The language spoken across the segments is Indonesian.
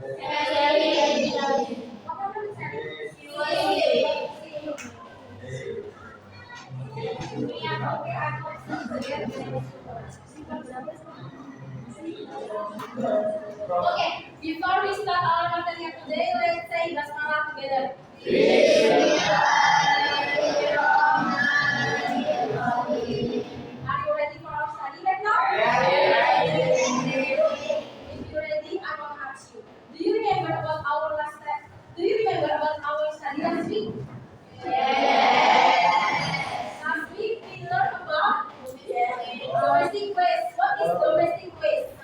Okay, before we start our material today, let's say Basmalah together. Are you ready for our study right now? Yes. If you're ready, I want to ask you. Do you remember about our last step? Do you remember about our study last week? Yes. Last week we learned about domestic waste. What is domestic waste?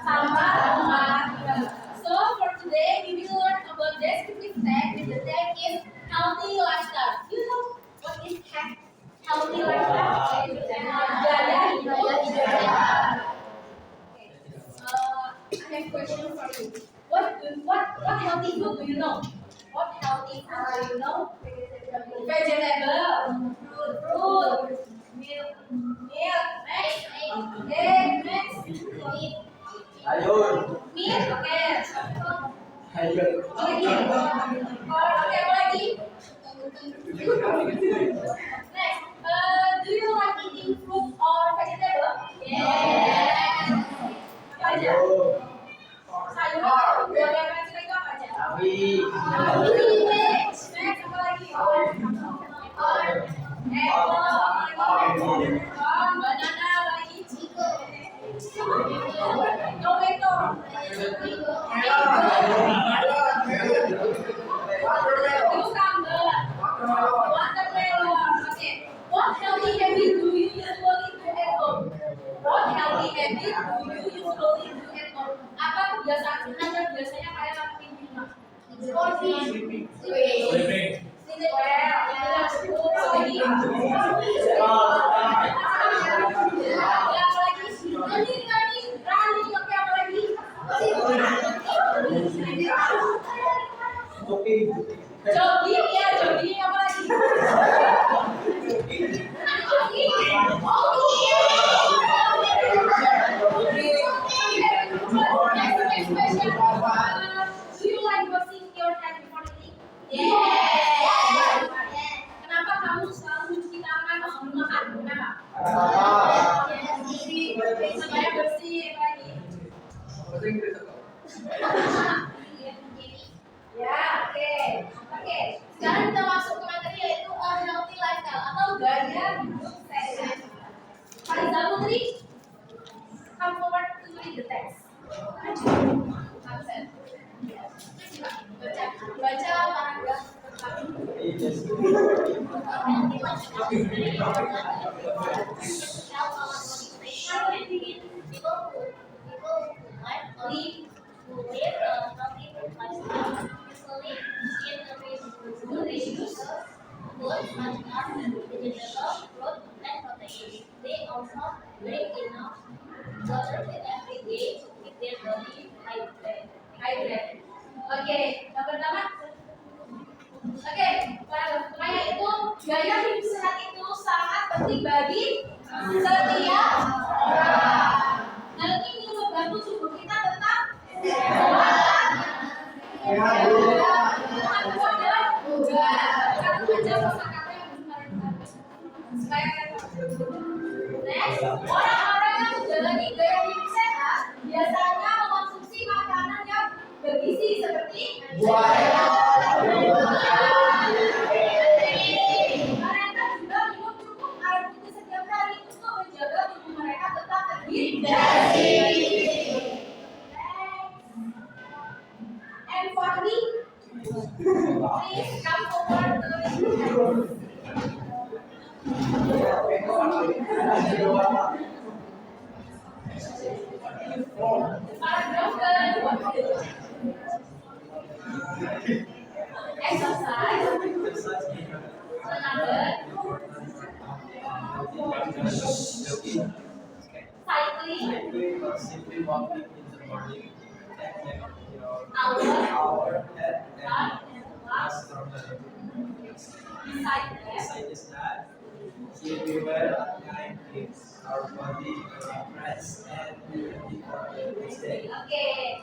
Sampah rumah tangga. So for today we will learn about descriptive tag. With the tag is healthy lifestyle. You know what is healthy lifestyle? Gaya hidup sehat. I have a question for you. What healthy food do you know? What healthy food do you know? Vegetable, fruit, milk, next, egg, next, meat. Meat, okay. Oke, apa lagi? Next, do you like eating fruit or vegetable? Yes. Apa aja? Sayur. Boleh mention itu apa aja? Next, apa lagi? Apple, banana, apa lagi? Tomato. Watermelon. Okay. What healthy habit do you usually do at home? What healthy habit do you usually do at home? Apa kebiasaan yang biasanya kalian lakuin di rumah? Sleeping. Jogging ya, jogging apa lagi? Do you like brushing your hair before eating? Yes. Kenapa kamu selalu mencuci tangan sebelum makan? Kenapa? Supaya bersih lagi. Ya, oke. Sekarang kita masuk ke materi yaitu a healthy lifestyle atau gaya hidup sehat. Fariza Putri, come forward to read the text. Absen. Baca paragraf pertama. They also drink enough water every day to keep their body hydrated. Oke, yang pertama. Oke, pertanyaan itu gaya hidup sehat itu sangat penting bagi setiap orang. Dan ini membantu tubuh kita tetap sehat. Itu adalah kosakata yang benar. Supaya next, orang-orang yang menjalani gaya hidup sehat biasanya mengonsumsi makanan yang bergizi seperti mereka juga minum cukup air putih setiap hari untuk menjaga tubuh mereka tetap terhidrasi. And for me, please come forward to the paragraf kedua. Exercise. Another. Cycling. Simply walking in the morning. Our head and last. Besides that, if we wear at night keeps our body fresh and ready for the next day. Okay.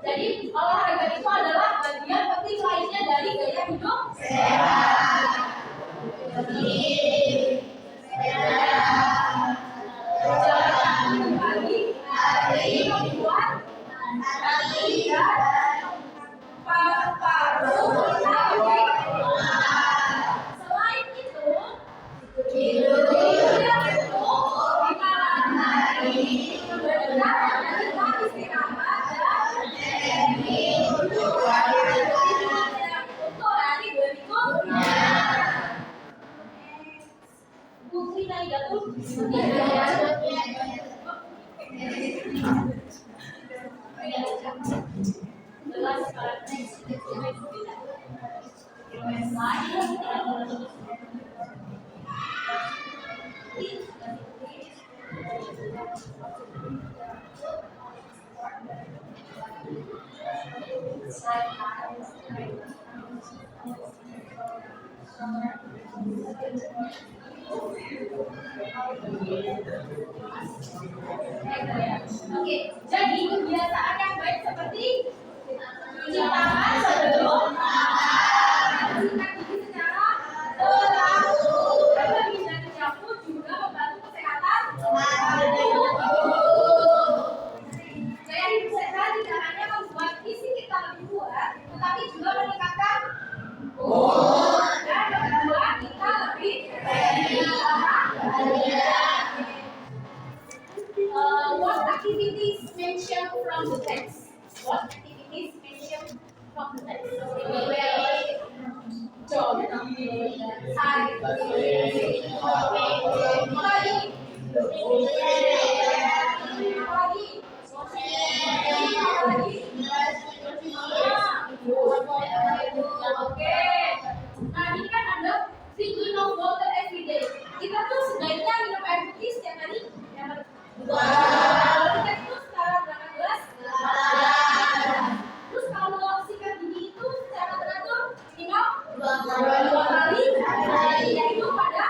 Jadi olahraga itu adalah bagian penting lainnya dari gaya hidup berjalan kaki pagi, membuat kaki dan paru-paru lebih kuat. Selain itu, tidur yang cukup di malam hari benar dan istirahat dan untuk hari berikutnya. Putri Naidatul Oke, jadi kebiasaan yang baik seperti cuci tangan sebelum makan, sikat gigi secara teratur, menghindari junk food juga membantu kesehatan tubuh. Gaya hidup sehat tidak hanya membuat fisik kita lebih kuat, tetapi juga meningkatkan mood dan membuat kita lebih what activities mentioned from the text? What activities mentioned from the text? Job, Nah, ini kan ada drinking of water every day. Kita tuh sebaiknya minum air putih setiap hari. Kita itu secara berapa gelas? Terus kalau sikat gigi itu secara teratur minimal 2 kali, yaitu pada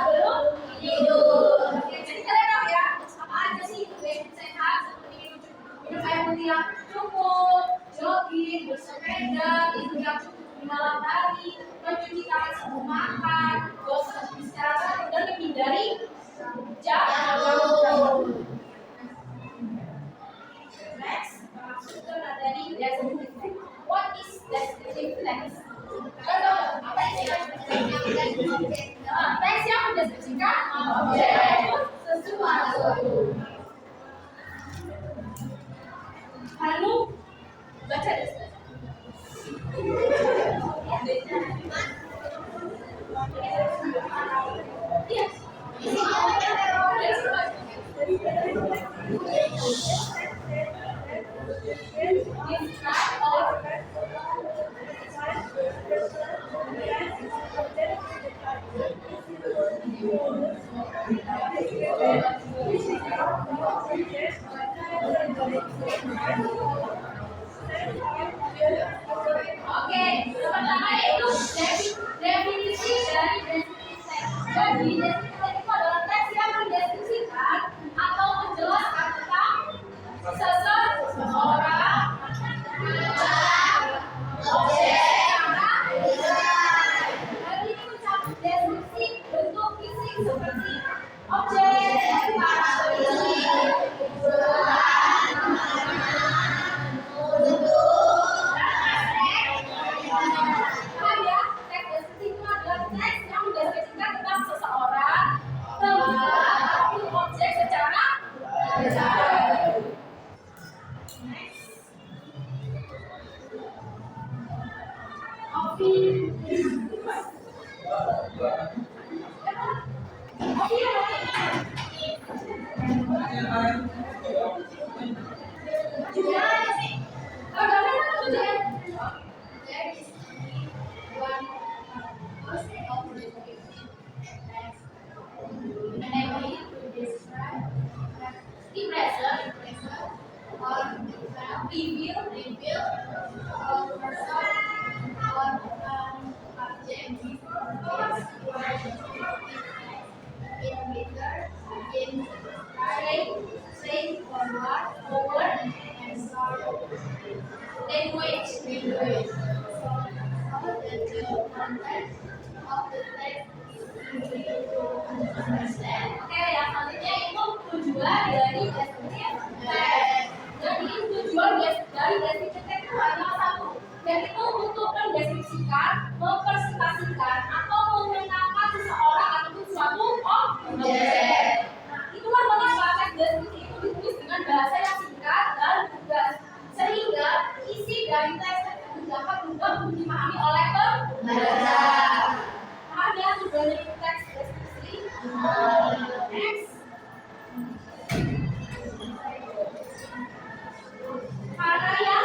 sebelum tidur. Jadi kalian tahu ya apa aja sih gaya sehat seperti minum air putih yang cukup, jogging, bersepeda, tidur yang cukup di malam hari, mencuci tangan sebelum makan, gosok secara teratur dan menghindari junk food. Next, kita dari descriptive text. What is descriptive text? Apa itu teks yang mendeskripsikan objek sesuatu. Lalu baca deskripsi. Yes. Oke, pertama yaitu definisi dari deskriptif teks. Jadi deskriptif teks itu adalah teks yang mendeskripsikan atau menjelaskan tentang seseorang, objek, dan ini mencakup deskripsi bentuk fisik seperti objek, teks yang mendeskripsikan tentang seseorang, tempat, ataupun objek secara jauh. Saying forward, bahasa yang singkat dan lugas, sehingga isi dari teks dapat mudah dipahami oleh pembaca. Paham ya tujuannya itu teks deskripsi? Next. Karya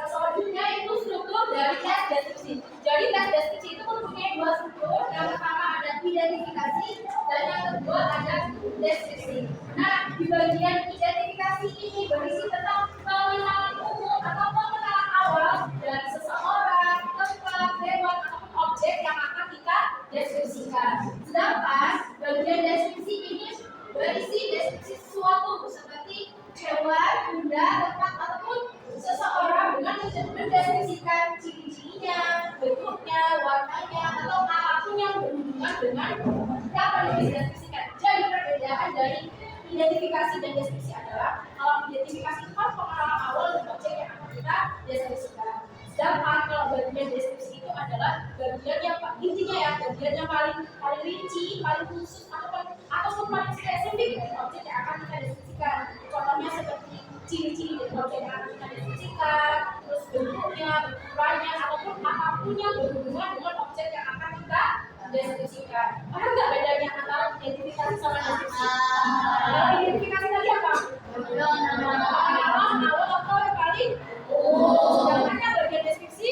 selanjutnya itu struktur dari tes deskripsi. Jadi tes deskripsi itu mempunyai dua struktur. Yang pertama ada identifikasi dan yang kedua ada deskripsi. Nah, di bagian identifikasi ini berisi tentang pengenalan umum atau pengenalan awal dari seseorang, tempat, hewan ataupun objek yang akan kita deskripsikan. Sedangkan bagian deskripsi ini berisi deskripsi sesuatu seperti hewan, benda, tempat ataupun seseorang dengan mendeskripsikan ciri-cirinya, bentuknya, warnanya, atau apapun yang berhubungan dengan apa yang dideskripsikan. Jadi perbedaan dari identifikasi dan deskripsi adalah kalau identifikasi itu kan pengenalan awal dari objek yang akan kita deskripsikan. Sedangkan kalau bagian deskripsi itu adalah bagian yang intinya ya, bagian yang paling rinci, paling khusus ataupun paling spesifik dari objek yang akan kita deskripsikan. Contohnya seperti ciri-ciri dari objek yang akan kita deskripsikan, terus bentuknya, ukurannya, ataupun apapun yang berhubungan dengan objek yang akan kita deskripsikan. Paham nggak bedanya antara identifikasi sama deskripsi? Kalau identifikasi tadi apa? Nama, atau yang paling sedangkan yang bagian deskripsi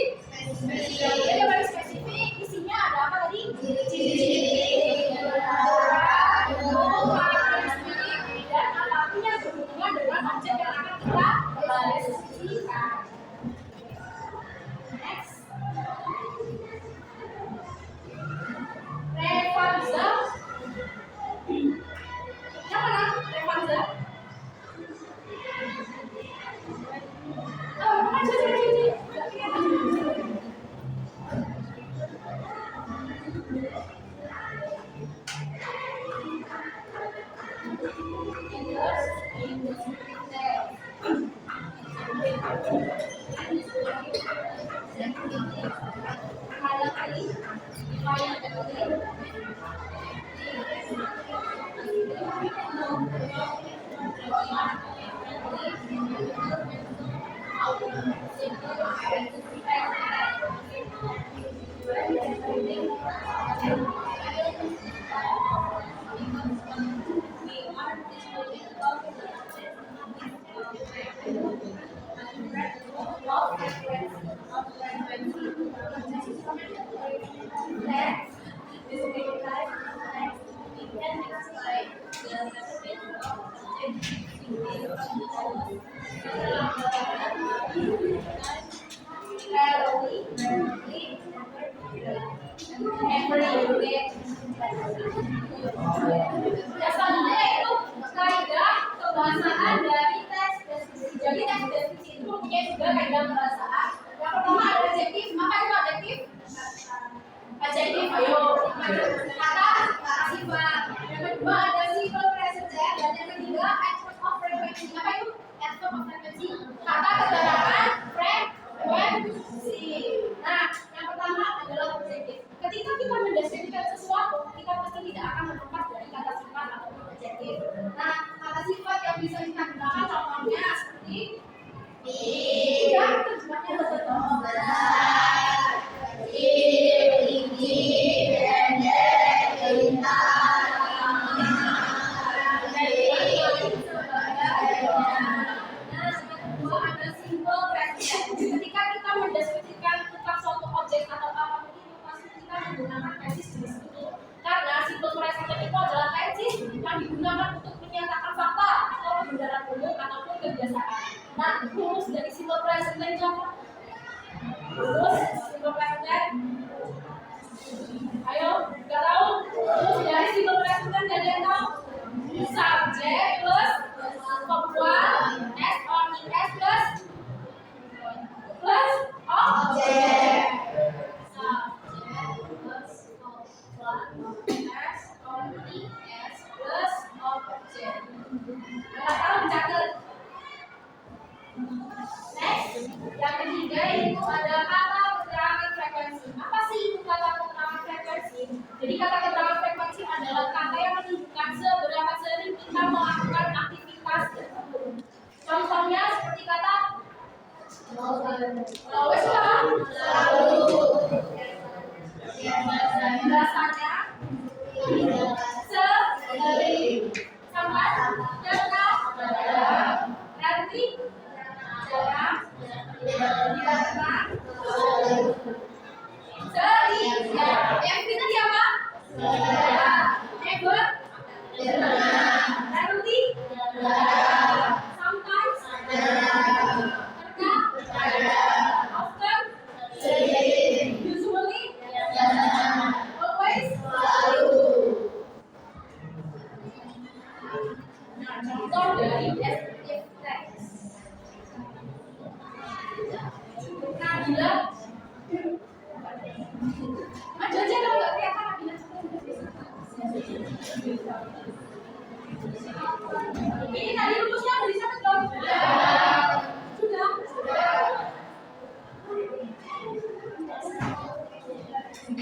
dia paling spesifik, isinya ada apa tadi? Ciri-ciri, dan apapun yang berhubungan dengan objek yang akan kita deskripsikan. Next. Revanza. Yang mana? Revanza. Oh, Selanjutnya itu kaidah kebahasaan dari teks deskripsi. Jadi teks deskripsi itu mempunyai juga kaidah kebahasaan. Yang pertama ada adjektif. Apa itu adjektif? Adjektif, ayo. Kata sifat. Yang kedua ada simple present tense dan yang ketiga adverb of frequency. Apa itu adverb of frequency? Kata kedatangan frekuensi. Nah, yang pertama adalah adjektif. Ketika kita mendeskripsikan sesuatu, kita pasti tidak akan melepas dari kata sifat atau adjektif. Nah, kata sifat yang bisa kita gunakan contohnya seperti tidak, terjemahnya betul. Ketika kita mendeskripsikan tentang suatu objek atau apapun itu, pasti kita menggunakan tenses di situ. Karena simple present itu adalah tenses yang digunakan untuk menyatakan fakta atau kebenaran umum ataupun kebiasaan. Nah, rumus dari simple present tense apa? Rumus simple present tense. Ayo, nggak tahu? Rumus dari simple present tense ada yang tahu? Bisa Always apa? Selalu. Biasanya sering sampai dekat nanti jarang tidak pernah sering yang kita siapa? Ever nanti sometimes often usually always nah contoh dari descriptive text Nabila maju aja kalau nggak kelihatan Nabila ini tadi rumusnya udah dicatat belum? Sudah. Oke,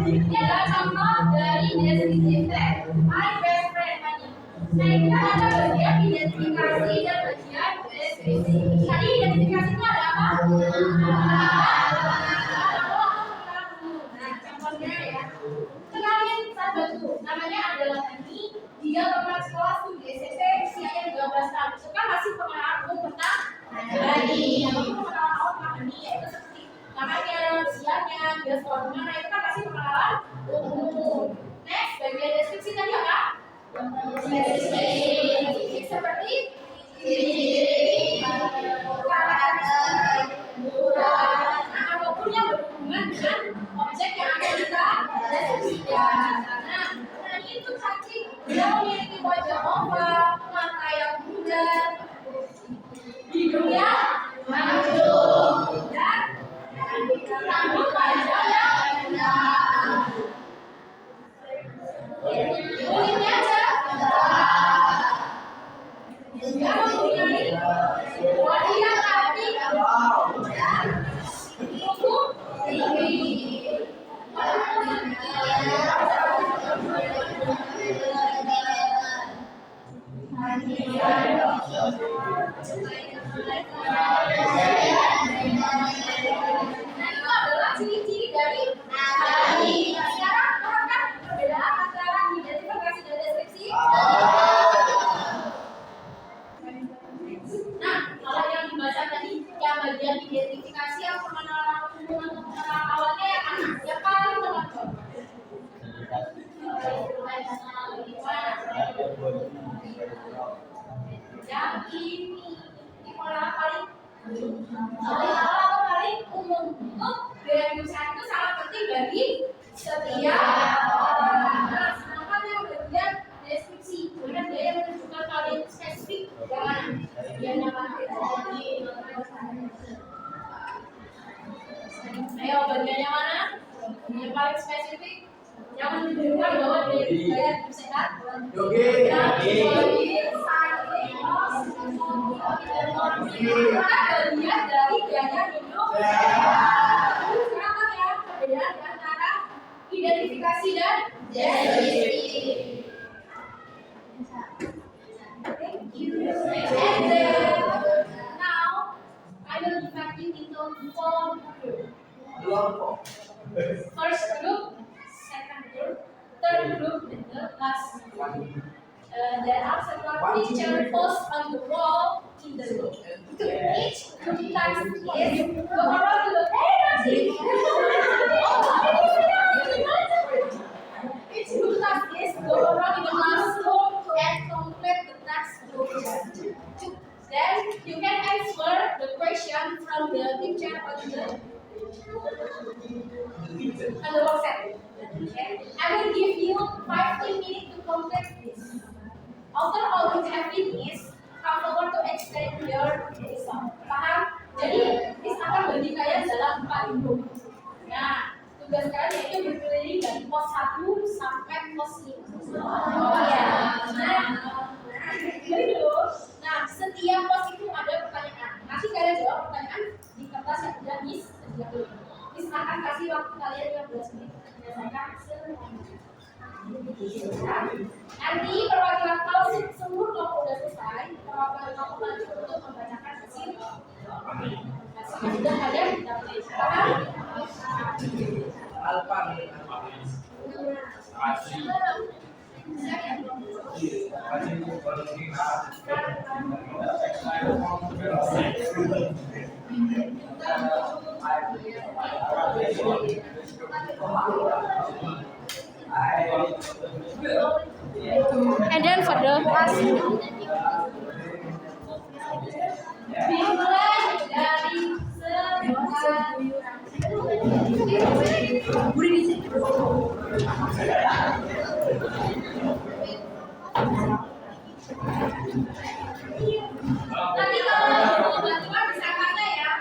ini adalah contoh dari descriptive text. My best friend Hani. Nah, ini kan ada bagian identifikasi dan bagian deskripsi. Tadi identifikasi itu ada apa? Nah, contohnya ya. Kenalin sahabatku, namanya adalah Hani. Dia teman sekelas di SMP, usianya 13 tahun. Itu kan masih pengenalan umum tentang Hani. Yang itu pengenalan awal tentang Hani, yaitu seperti namanya, usianya, dia sekolah di mana, itu kan masih pengenalan umum. Next, bagian deskripsi tadi apa? Deskripsi seperti ciri, karakter, ukuran, apapun yang berhubungan dengan objek yang akan kita deskripsikan. Nah, itu cacing. Dia memiliki wajah oval, mata yang bulat, hidung yang mancung, dan rambut panjang yang panjang. Kulitnya cerah. Dia mempunyai bodi yang rapi dan kuku tinggi. Itu adalah ciri-ciri dari Hani. Sekarang perhatikan perbedaan antara identifikasi dan deskripsi. Nah, kalau yang dibaca tadi, yang bagian identifikasi yang pengenalan umum atau pengenalan awalnya yang mana? Yang paling menonjol. Yang ini pengenalan paling awal atau paling umum. Gaya perusahaan itu sangat penting bagi setiap orang. Nah, sedangkan yang bagian deskripsi, kemudian dia yang menunjukkan kalian spesifik yang mana? Yang mana? Ayo, bagian yang mana? Yang paling spesifik, yang menunjukkan bahwa dia gaya perusahaan. Yogi. Bagian dari gaya hidup. Sekarang ya perbedaan antara identifikasi dan deskripsi. And then now I will divide you into 4 groups. First group, second group, third group in the class. There are several picture posts on the wall in the room. Each group task is go around the Each group task is go around the classroom and complete the task group. Then you can answer the question from the teacher on the WhatsApp. Okay? I will give you 15 minutes to complete this. After all you have finished, come over to explain your result. Paham? Jadi, Miss akan bagi kalian dalam 4 group. Nah, tugas kalian yaitu berkeliling dari pos 1 sampai pos 5. Ya. Nah, setiap pos itu ada pertanyaan. Nanti kalian jawab pertanyaan di kertas yang sudah Miss sediakan. Miss akan kasih waktu kalian 15 menit berdasarkan semuanya. Nanti perwakilan kalau seluruh kelompok sudah selesai, perwakilan kelompok lanjut untuk membacakan hasil yang sudah kalian dapat. Paham? And then for the class dimulai dari nanti kalau mau bantuan bisa kata ya.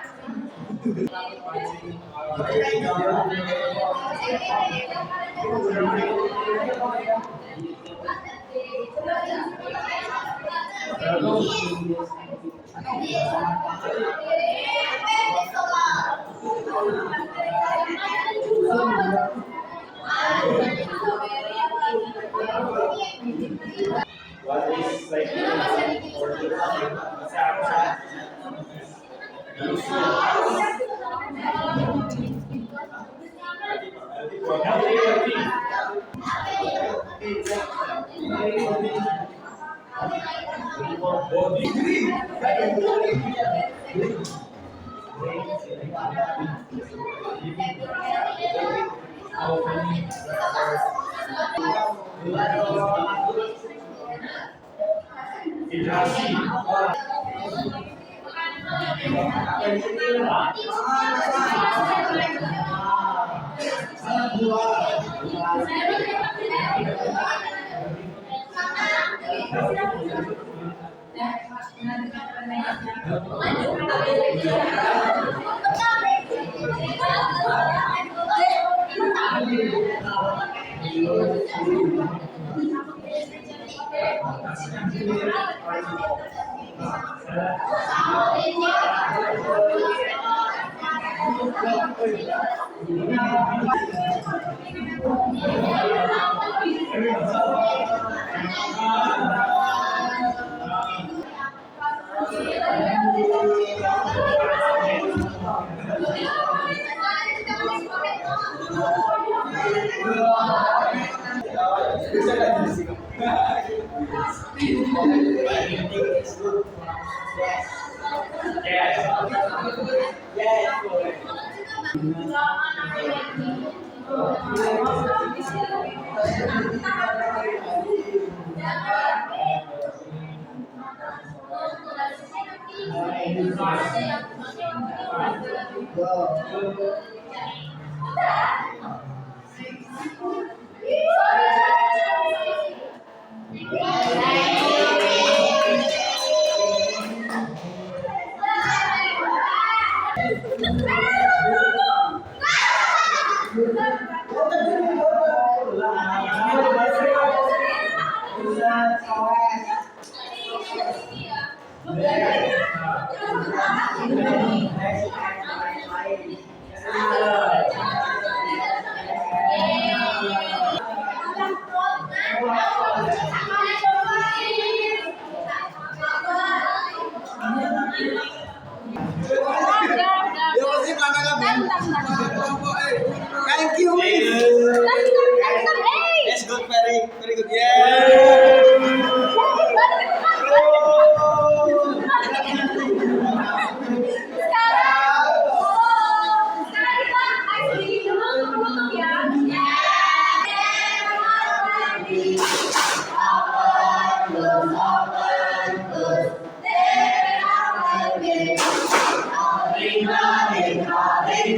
I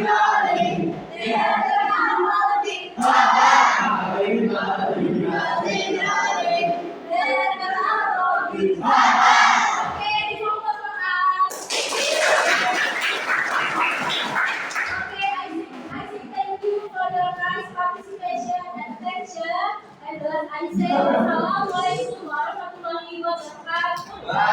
say, Assalamualaikum warahmatullahi wabarakatuh.